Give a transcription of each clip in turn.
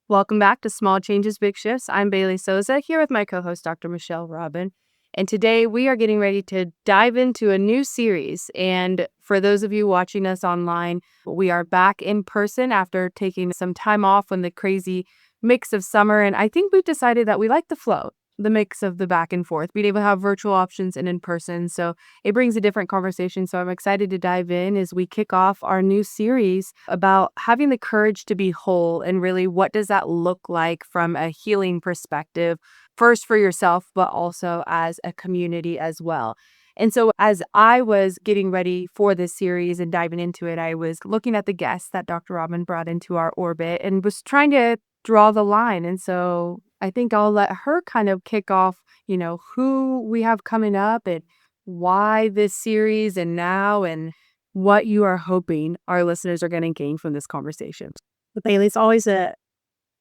Welcome back to Small Changes, Big Shifts. I'm Bayleigh Soza here with my co-host, Dr. Michelle Robin. And today we are getting ready to dive into a new series. And for those of you watching us online, we are back in person after taking some time off when the crazy mix of summer. And I think we've decided that we like the flow, the mix of the back and forth, being able to have virtual options and in person. So it brings a different conversation. So I'm excited to dive in as we kick off our new series about having the courage to be whole and really what does that look like from a healing perspective, first for yourself, but also as a community as well. And so as I was getting ready for this series and diving into it, I was looking at the guests that Dr. Robin brought into our orbit and was trying to draw the line. And so I think I'll let her kind of kick off, who we have coming up and why this series and now and what you are hoping our listeners are going to gain from this conversation. But Bayleigh, it's always a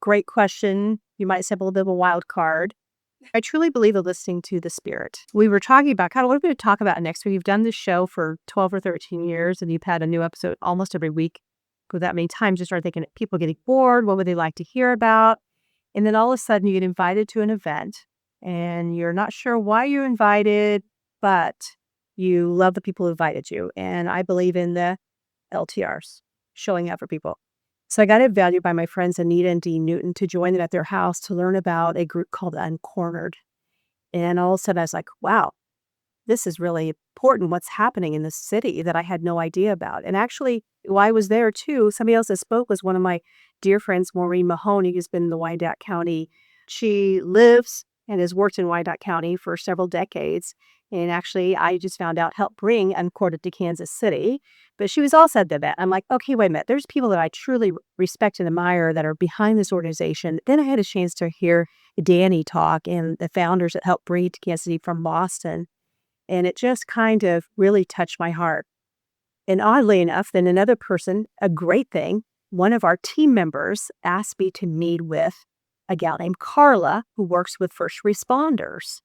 great question. You might say a little bit of a wild card. I truly believe in listening to the spirit. We were talking about kind of what are we going to talk about next week. You've done this show for 12 or 13 years and you've had a new episode almost every week. Go that many times, you start thinking people getting bored. What would they like to hear about? And then all of a sudden you get invited to an event and you're not sure why you're invited, but you love the people who invited you. And I believe in the LTRs, showing up for people. So I got invited by my friends Anita and Dean Newton to join them at their house to learn about a group called Uncornered. And all of a sudden I was like, wow, this is really important what's happening in this city that I had no idea about. And actually, while I was there too, somebody else that spoke was one of my dear friends, Maureen Mahoney, who's been in the Wyandotte County. She lives and has worked in Wyandotte County for several decades. And actually, I just found out helped bring Uncornered to Kansas City. But she was also at the event. I'm like, okay, wait a minute. There's people that I truly respect and admire that are behind this organization. Then I had a chance to hear Danny talk and the founders that helped bring it to Kansas City from Boston. And it just kind of really touched my heart. And oddly enough, then another person, a great thing, one of our team members asked me to meet with a gal named Carla who works with first responders.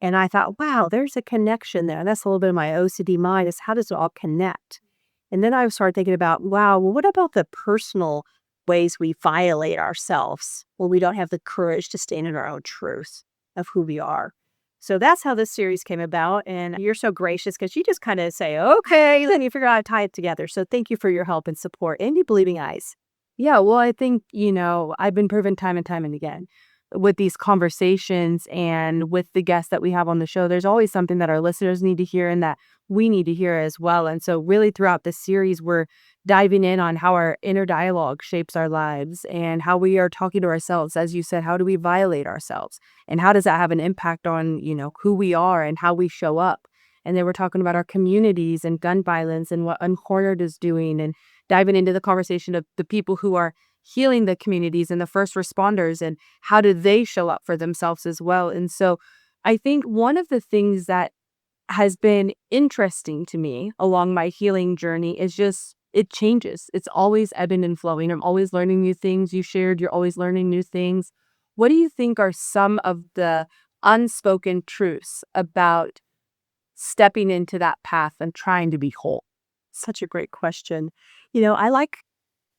And I thought, wow, there's a connection there. And that's a little bit of my OCD mind is how does it all connect? And then I started thinking about, wow, well, what about the personal ways we violate ourselves when we don't have the courage to stand in our own truth of who we are? So that's how this series came about. And you're so gracious because you just kind of say, okay, then you figure out how to tie it together. So thank you for your help and support and your believing eyes. Yeah, well, I think, I've been proven time and time and again with these conversations and with the guests that we have on the show, there's always something that our listeners need to hear and that we need to hear as well. And so really throughout this series, we're diving in on how our inner dialogue shapes our lives and how we are talking to ourselves. As you said, how do we violate ourselves? And how does that have an impact on, who we are and how we show up? And then we're talking about our communities and gun violence and what Uncornered is doing and diving into the conversation of the people who are healing the communities and the first responders and how do they show up for themselves as well. And so I think one of the things that has been interesting to me along my healing journey is just it changes. It's always ebbing and flowing. I'm always learning new things. You shared, you're always learning new things. What do you think are some of the unspoken truths about stepping into that path and trying to be whole? Such a great question. I like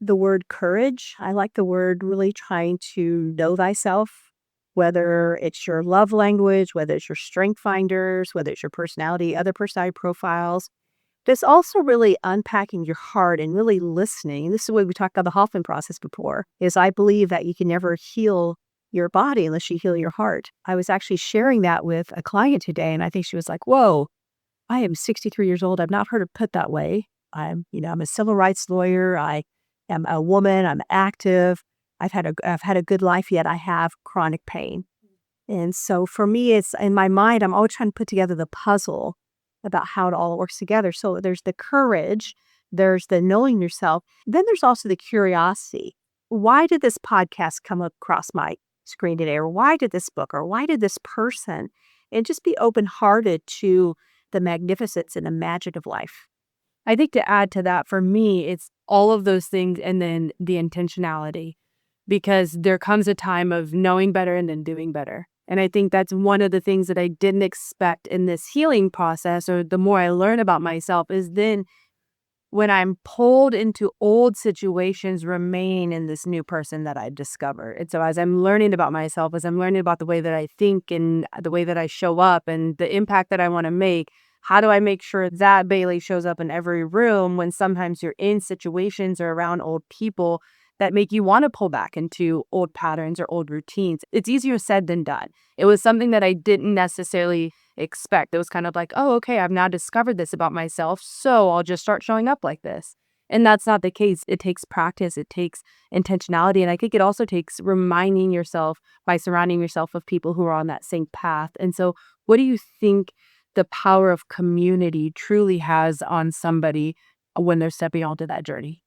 the word courage. I like the word really trying to know thyself, whether it's your love language, whether it's your strength finders, whether it's your personality, other personality profiles. There's also really unpacking your heart and really listening. This is what we talked about the Hoffman process before, is I believe that you can never heal your body unless you heal your heart. I was actually sharing that with a client today, and I think she was like, whoa, I am 63 years old. I've not heard it put that way. I'm a civil rights lawyer. I am a woman. I'm active. I've had a good life, yet I have chronic pain. And so for me, it's in my mind, I'm always trying to put together the puzzle about how it all works together. So there's the courage, there's the knowing yourself. Then there's also the curiosity. Why did this podcast come across my screen today? Or why did this book? Or why did this person? And just be open-hearted to the magnificence and the magic of life. I think to add to that, for me, it's all of those things and then the intentionality, because there comes a time of knowing better and then doing better. And I think that's one of the things that I didn't expect in this healing process, or the more I learn about myself, is then when I'm pulled into old situations, remain in this new person that I discover. And so as I'm learning about myself, as I'm learning about the way that I think and the way that I show up and the impact that I want to make, how do I make sure that Bayleigh shows up in every room when sometimes you're in situations or around old people that make you want to pull back into old patterns or old routines? It's easier said than done. It was something that I didn't necessarily expect. It was kind of like, oh, okay, I've now discovered this about myself, so I'll just start showing up like this. And that's not the case. It takes practice, it takes intentionality. And I think it also takes reminding yourself by surrounding yourself with people who are on that same path. And so, what do you think the power of community truly has on somebody when they're stepping onto that journey?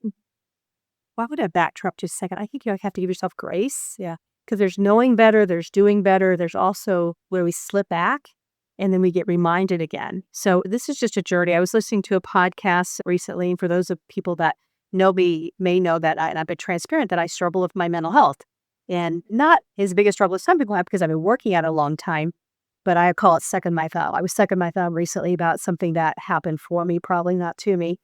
Why would I backtrack just a second? I think you have to give yourself grace. Yeah. Because there's knowing better, there's doing better, there's also where we slip back and then we get reminded again. So this is just a journey. I was listening to a podcast recently, and for those of people that know me may know that and I've been transparent that I struggle with my mental health. And not as big a struggle as some people have because I've been working at it a long time, but I call it sucking my thumb. I was sucking my thumb recently about something that happened for me, probably not to me.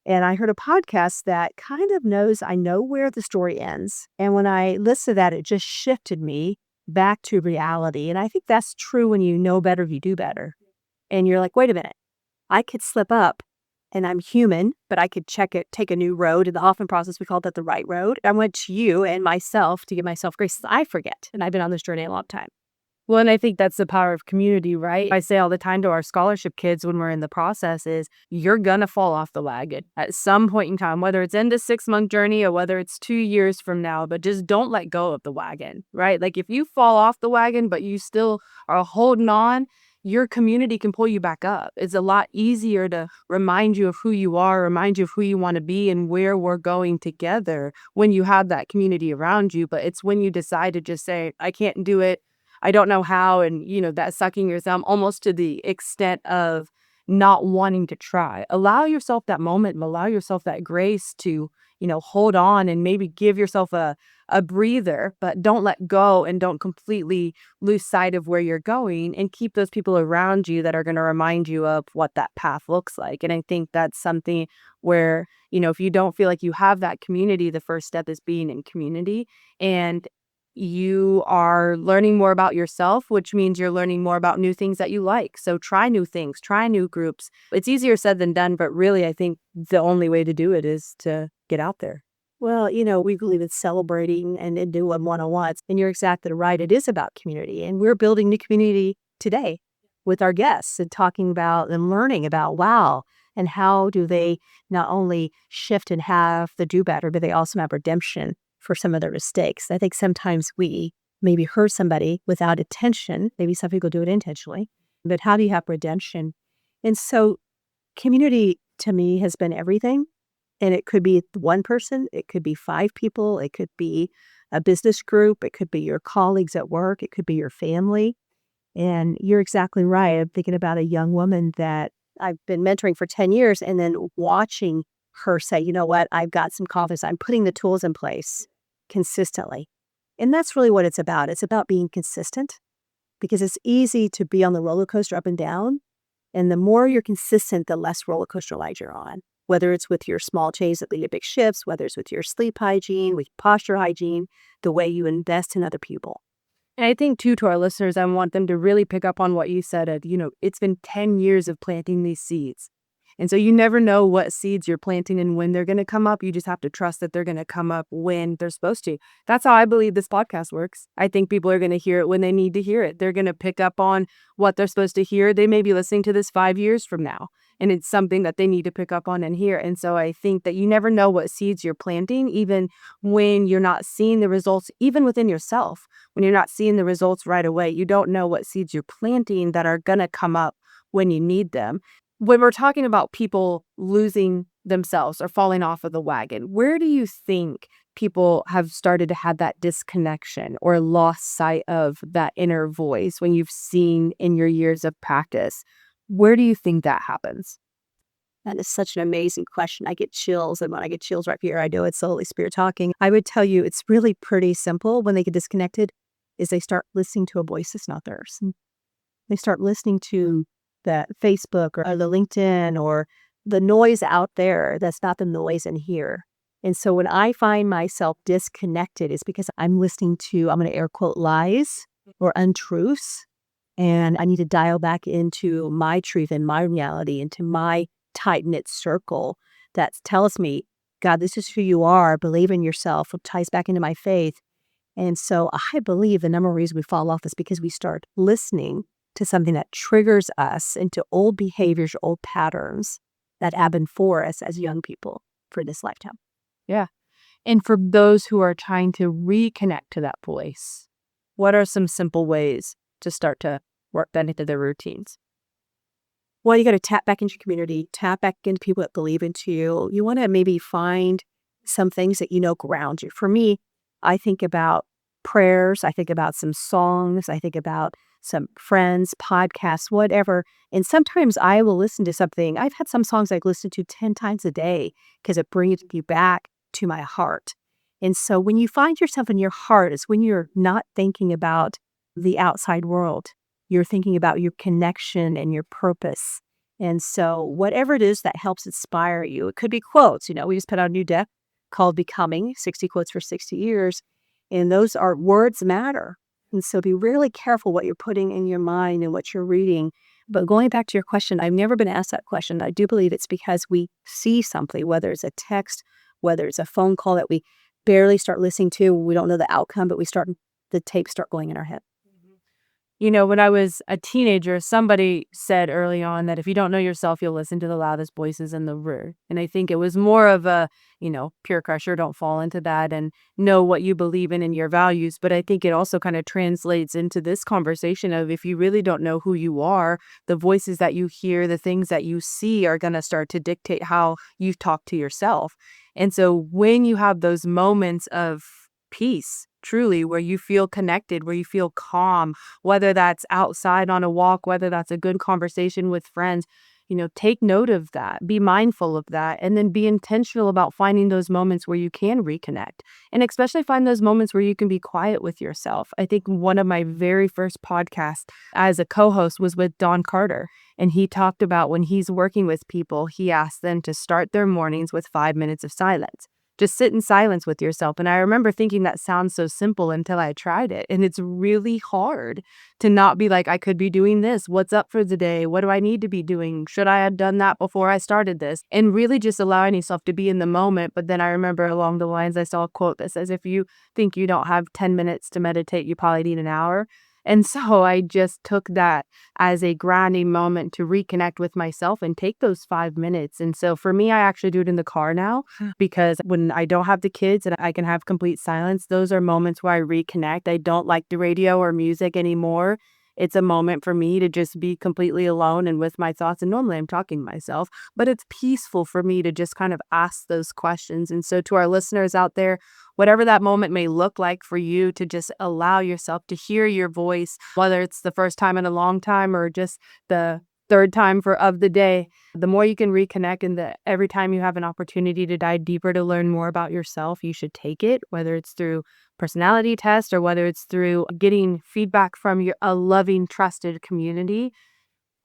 And I heard a podcast that kind of I know where the story ends. And when I listened to that, it just shifted me back to reality. And I think that's true when you know better, you do better. And you're like, wait a minute, I could slip up and I'm human, but I could take a new road. In the Hoffman process, we called that the right road. I went to you and myself to give myself grace. I forget. And I've been on this journey a long time. Well, and I think that's the power of community, right? I say all the time to our scholarship kids when we're in the process is you're going to fall off the wagon at some point in time, whether it's in the 6-month journey or whether it's 2 years from now, but just don't let go of the wagon, right? Like if you fall off the wagon, but you still are holding on, your community can pull you back up. It's a lot easier to remind you of who you are, remind you of who you want to be and where we're going together when you have that community around you. But it's when you decide to just say, I can't do it, I don't know how, and that sucking your thumb almost to the extent of not wanting to try. Allow yourself that moment and allow yourself that grace to, hold on and maybe give yourself a breather, but don't let go and don't completely lose sight of where you're going, and keep those people around you that are going to remind you of what that path looks like. And I think that's something where, if you don't feel like you have that community, the first step is being in community. And you are learning more about yourself, which means you're learning more about new things that you like. So try new things, try new groups. It's easier said than done, but really, I think the only way to do it is to get out there. Well, we believe in celebrating and doing one-on-ones. And you're exactly right. It is about community. And we're building new community today with our guests and talking about and learning about, wow, and how do they not only shift and have the do better, but they also have redemption for some of their mistakes. I think sometimes we maybe hurt somebody without intention. Maybe some people do it intentionally. But how do you have redemption? And so community to me has been everything. And it could be one person, it could be 5 people, it could be a business group, it could be your colleagues at work, it could be your family. And you're exactly right. I'm thinking about a young woman that I've been mentoring for 10 years and then watching her say, you know what, I've got some confidence. I'm putting the tools in place consistently. And that's really what it's about. It's about being consistent because it's easy to be on the roller coaster up and down. And the more you're consistent, the less roller coaster ride you're on. Whether it's with your small changes that lead to big shifts, whether it's with your sleep hygiene, with posture hygiene, the way you invest in other people. And I think, too, to our listeners, I want them to really pick up on what you said. It's been 10 years of planting these seeds. And so you never know what seeds you're planting and when they're going to come up. You just have to trust that they're going to come up when they're supposed to. That's how I believe this podcast works. I think people are going to hear it when they need to hear it. They're going to pick up on what they're supposed to hear. They may be listening to this 5 years from now, and it's something that they need to pick up on and hear. And so I think that you never know what seeds you're planting, even when you're not seeing the results, even within yourself. When you're not seeing the results right away, you don't know what seeds you're planting that are going to come up when you need them. When we're talking about people losing themselves or falling off of the wagon, where do you think people have started to have that disconnection or lost sight of that inner voice when you've seen in your years of practice? Where do you think that happens? That is such an amazing question. I get chills. And when I get chills right here, I know it's the Holy Spirit talking. I would tell you it's really pretty simple when they get disconnected. is they start listening to a voice that's not theirs. They start listening to that Facebook or the LinkedIn or the noise out there that's not the noise in here. And so when I find myself disconnected, it's because I'm listening to, I'm going to air quote, lies or untruths. And I need to dial back into my truth and my reality, into my tight-knit circle that tells me, God, this is who you are. Believe in yourself. It ties back into my faith. And so I believe the number of reasons we fall off is because we start listening to something that triggers us into old behaviors, old patterns that have been for us as young people for this lifetime. Yeah. And for those who are trying to reconnect to that voice, what are some simple ways to start to work that into their routines? Well, you got to tap back into your community, tap back into people that believe into you. You want to maybe find some things that you know ground you. For me, I think about prayers. I think about some songs. I think about some friends, podcasts, whatever. And sometimes I will listen to something. I've had some songs I've listened to 10 times a day because it brings you back to my heart. And so when you find yourself in your heart, it's when you're not thinking about the outside world. You're thinking about your connection and your purpose. And so whatever it is that helps inspire you, it could be quotes. We just put out a new deck called Becoming, 60 Quotes for 60 Years. And those are words matter. And so be really careful what you're putting in your mind and what you're reading. But going back to your question, I've never been asked that question. I do believe it's because we see something, whether it's a text, whether it's a phone call that we barely start listening to. We don't know the outcome, but the tapes start going in our head. When I was a teenager, somebody said early on that if you don't know yourself, you'll listen to the loudest voices in the room. And I think it was more of a, peer pressure, don't fall into that and know what you believe in and your values. But I think it also kind of translates into this conversation of if you really don't know who you are, the voices that you hear, the things that you see are going to start to dictate how you talk to yourself. And so when you have those moments of peace, truly, where you feel connected, where you feel calm, whether that's outside on a walk, whether that's a good conversation with friends, take note of that, be mindful of that, and then be intentional about finding those moments where you can reconnect. And especially find those moments where you can be quiet with yourself. I think one of my very first podcasts as a co-host was with Don Carter. And he talked about when he's working with people, he asks them to start their mornings with 5 minutes of silence. Just sit in silence with yourself. And I remember thinking that sounds so simple until I tried it. And it's really hard to not be like, I could be doing this. What's up for the day? What do I need to be doing? Should I have done that before I started this? And really just allowing yourself to be in the moment. But then I remember along the lines, I saw a quote that says, if you think you don't have 10 minutes to meditate, you probably need an hour. And so I just took that as a grounding moment to reconnect with myself and take those 5 minutes. And so for me, I actually do it in the car now because when I don't have the kids and I can have complete silence, those are moments where I reconnect. I don't like the radio or music anymore. It's a moment for me to just be completely alone and with my thoughts. And normally I'm talking to myself, but it's peaceful for me to just kind of ask those questions. And so to our listeners out there, whatever that moment may look like for you, to just allow yourself to hear your voice, whether it's the first time in a long time or just the third time of the day, the more you can reconnect, and every time you have an opportunity to dive deeper to learn more about yourself, you should take it, whether it's through personality test or whether it's through getting feedback from a loving, trusted community.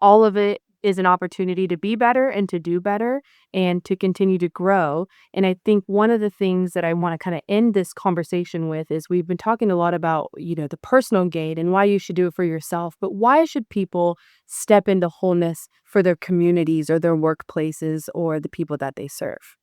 All of it is an opportunity to be better and to do better and to continue to grow. And I think one of the things that I want to kind of end this conversation with is we've been talking a lot about, the personal gain and why you should do it for yourself, but why should people step into wholeness for their communities or their workplaces or the people that they serve?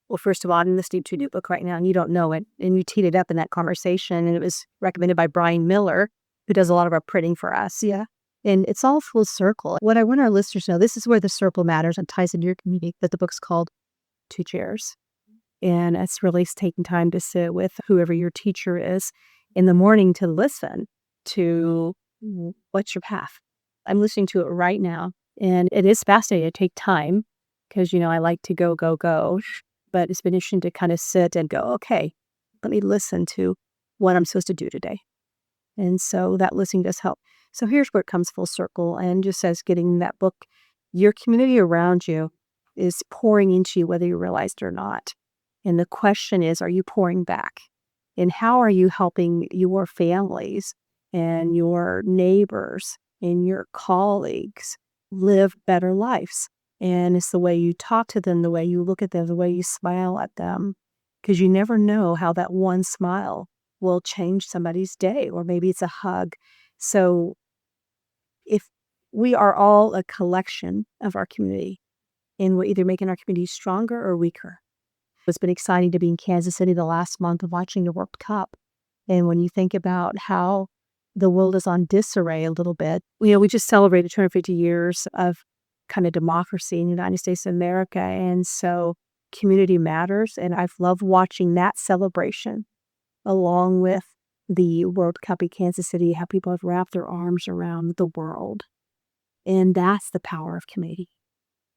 Well, first of all, I'm listening to a new book right now, and you don't know it. And you teed it up in that conversation, and it was recommended by Brian Miller, who does a lot of our printing for us. Yeah. And it's all full circle. What I want our listeners to know, this is where the circle matters and ties into your community, that the book's called Two Chairs. And it's really taking time to sit with whoever your teacher is in the morning to listen to what's your path. I'm listening to it right now, and it is fascinating to take time because, I like to go, go, go. But it's been interesting to kind of sit and go, okay, let me listen to what I'm supposed to do today. And so that listening does help. So here's where it comes full circle. And just as getting that book, your community around you is pouring into you, whether you realize it or not. And the question is, are you pouring back? And how are you helping your families and your neighbors and your colleagues live better lives? And it's the way you talk to them, the way you look at them, the way you smile at them, because you never know how that one smile will change somebody's day, or maybe it's a hug. So if we are all a collection of our community, and we're either making our community stronger or weaker. It's been exciting to be in Kansas City the last month of watching the World Cup. And when you think about how the world is on disarray a little bit, we just celebrated 250 years of kind of democracy in the United States of America. And so community matters. And I've loved watching that celebration along with the World Cup in Kansas City, how people have wrapped their arms around the world. And that's the power of community.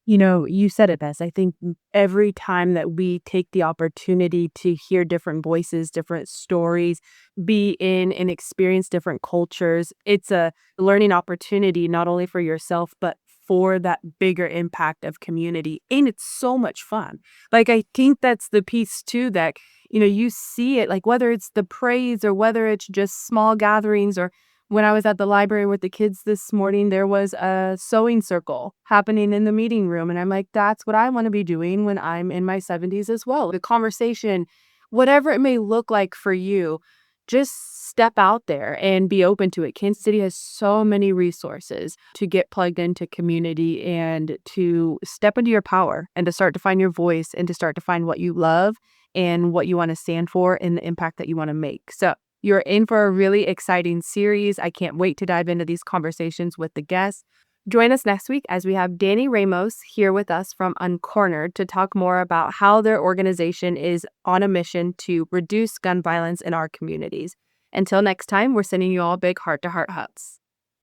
You said it best. I think every time that we take the opportunity to hear different voices, different stories, be in and experience different cultures, it's a learning opportunity not only for yourself, but for that bigger impact of community. And it's so much fun. Like, I think that's the piece too that, you see it, like whether it's the praise or whether it's just small gatherings, or when I was at the library with the kids this morning, there was a sewing circle happening in the meeting room. And I'm like, that's what I want to be doing when I'm in my 70s as well. The conversation, whatever it may look like for you, just step out there and be open to it. Kansas City has so many resources to get plugged into community and to step into your power and to start to find your voice and to start to find what you love and what you want to stand for and the impact that you want to make. So you're in for a really exciting series. I can't wait to dive into these conversations with the guests. Join us next week as we have Danny Ramos here with us from Uncornered to talk more about how their organization is on a mission to reduce gun violence in our communities. Until next time, we're sending you all big heart-to-heart hugs.